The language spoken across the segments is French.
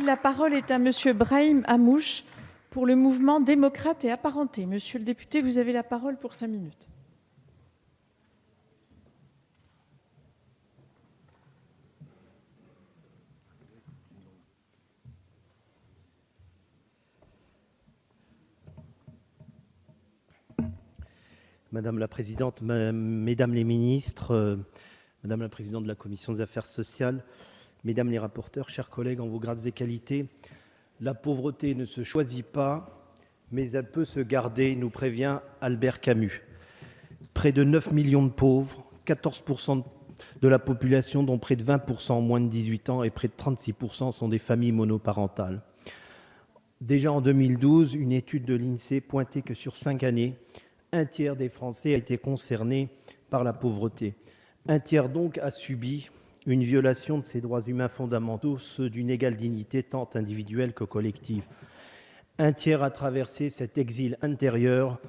La parole est à Monsieur Brahim Hamouche pour le mouvement démocrate et apparenté. Monsieur le député, vous avez la parole pour 5 minutes. Madame la Présidente, Mesdames les ministres, Madame la Présidente de la Commission des Affaires sociales, Mesdames les rapporteurs, chers collègues, en vos grades et qualités, la pauvreté ne se choisit pas, mais elle peut se garder, nous prévient Albert Camus. Près de 9 millions de pauvres, 14% de la population, dont près de 20% ont moins de 18 ans et près de 36% sont des familles monoparentales. Déjà en 2012, une étude de l'INSEE pointait que sur 5 années, un tiers des Français a été concerné par la pauvreté. Un tiers donc a subi une violation de ses droits humains fondamentaux, ceux d'une égale dignité tant individuelle que collective. Un tiers a traversé cet exil intérieur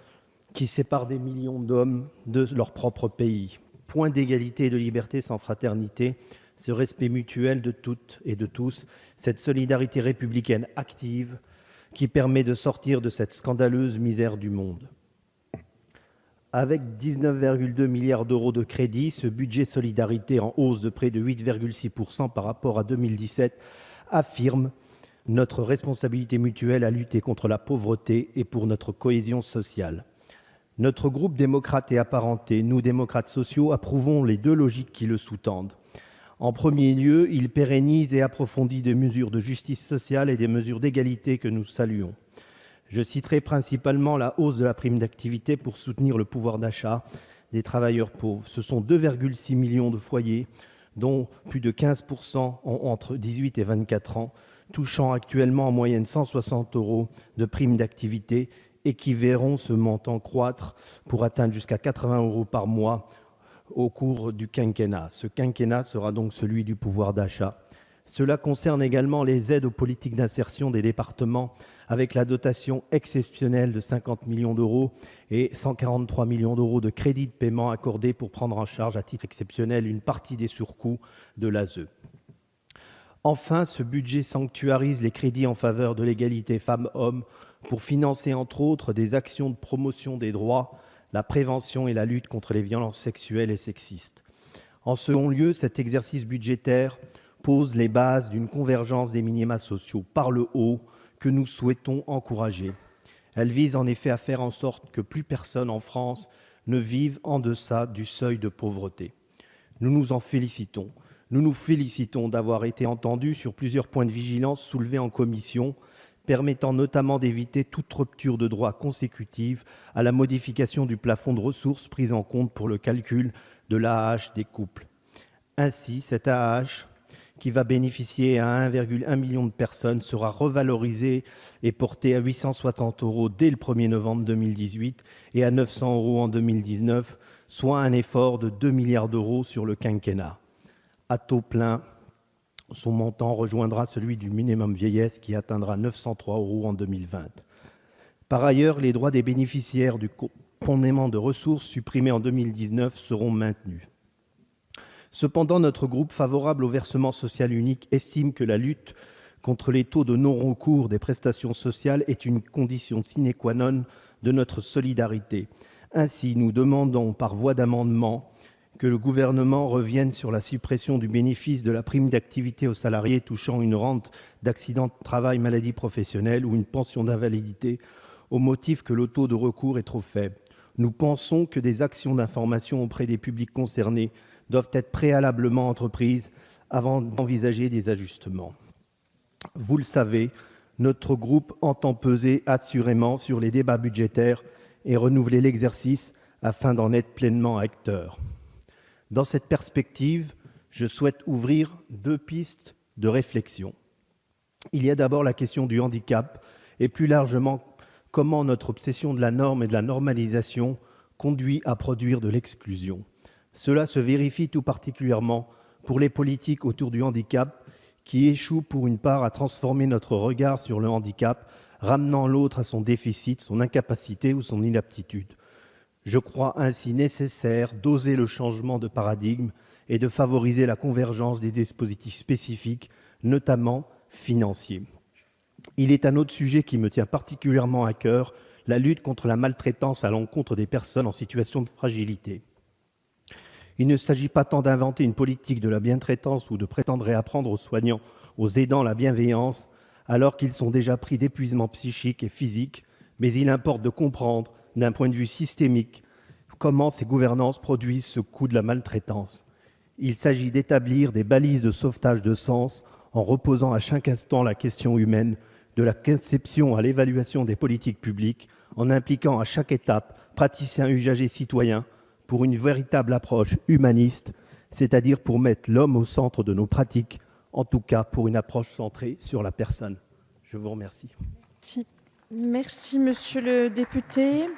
qui sépare des millions d'hommes de leur propre pays. Point d'égalité et de liberté sans fraternité, ce respect mutuel de toutes et de tous, cette solidarité républicaine active qui permet de sortir de cette scandaleuse misère du monde. Avec 19,2 milliards d'euros de crédit, ce budget solidarité en hausse de près de 8,6% par rapport à 2017 affirme notre responsabilité mutuelle à lutter contre la pauvreté et pour notre cohésion sociale. Notre groupe démocrate et apparenté, nous démocrates sociaux, approuvons les deux logiques qui le sous-tendent. En premier lieu, il pérennise et approfondit des mesures de justice sociale et des mesures d'égalité que nous saluons. Je citerai principalement la hausse de la prime d'activité pour soutenir le pouvoir d'achat des travailleurs pauvres. Ce sont 2,6 millions de foyers, dont plus de 15% ont entre 18 et 24 ans, touchant actuellement en moyenne 160 € de prime d'activité et qui verront ce montant croître pour atteindre jusqu'à 80 € par mois au cours du quinquennat. Ce quinquennat sera donc celui du pouvoir d'achat. Cela concerne également les aides aux politiques d'insertion des départements avec la dotation exceptionnelle de 50 millions d'euros et 143 millions d'euros de crédits de paiement accordés pour prendre en charge à titre exceptionnel une partie des surcoûts de l'ASE. Enfin, ce budget sanctuarise les crédits en faveur de l'égalité femmes-hommes pour financer entre autres des actions de promotion des droits, la prévention et la lutte contre les violences sexuelles et sexistes. En second lieu, cet exercice budgétaire pose les bases d'une convergence des minima sociaux par le haut que nous souhaitons encourager. Elle vise en effet à faire en sorte que plus personne en France ne vive en deçà du seuil de pauvreté. Nous nous en félicitons. Nous nous félicitons d'avoir été entendus sur plusieurs points de vigilance soulevés en commission, permettant notamment d'éviter toute rupture de droit consécutive à la modification du plafond de ressources prises en compte pour le calcul de l'AAH des couples. Ainsi, cette AAH qui va bénéficier à 1,1 million de personnes, sera revalorisée et portée à 860 € dès le 1er novembre 2018 et à 900 € en 2019, soit un effort de 2 milliards d'euros sur le quinquennat. À taux plein, son montant rejoindra celui du minimum vieillesse qui atteindra 903 € en 2020. Par ailleurs, les droits des bénéficiaires du complément de ressources supprimés en 2019 seront maintenus. Cependant, notre groupe favorable au versement social unique estime que la lutte contre les taux de non-recours des prestations sociales est une condition sine qua non de notre solidarité. Ainsi, nous demandons par voie d'amendement que le gouvernement revienne sur la suppression du bénéfice de la prime d'activité aux salariés touchant une rente d'accident de travail, maladie professionnelle ou une pension d'invalidité au motif que le taux de recours est trop faible. Nous pensons que des actions d'information auprès des publics concernés doivent être préalablement entreprises avant d'envisager des ajustements. Vous le savez, notre groupe entend peser assurément sur les débats budgétaires et renouveler l'exercice afin d'en être pleinement acteur. Dans cette perspective, je souhaite ouvrir 2 pistes de réflexion. Il y a d'abord la question du handicap et plus largement comment notre obsession de la norme et de la normalisation conduit à produire de l'exclusion. Cela se vérifie tout particulièrement pour les politiques autour du handicap qui échouent pour une part à transformer notre regard sur le handicap, ramenant l'autre à son déficit, son incapacité ou son inaptitude. Je crois ainsi nécessaire d'oser le changement de paradigme et de favoriser la convergence des dispositifs spécifiques, notamment financiers. Il est un autre sujet qui me tient particulièrement à cœur, la lutte contre la maltraitance à l'encontre des personnes en situation de fragilité. Il ne s'agit pas tant d'inventer une politique de la bientraitance ou de prétendre réapprendre aux soignants, aux aidants la bienveillance, alors qu'ils sont déjà pris d'épuisement psychique et physique, mais il importe de comprendre, d'un point de vue systémique, comment ces gouvernances produisent ce coût de la maltraitance. Il s'agit d'établir des balises de sauvetage de sens en reposant à chaque instant la question humaine, de la conception à l'évaluation des politiques publiques, en impliquant à chaque étape praticiens, usagers, citoyens, pour une véritable approche humaniste, c'est-à-dire pour mettre l'homme au centre de nos pratiques, en tout cas pour une approche centrée sur la personne. Je vous remercie. Merci, monsieur le député.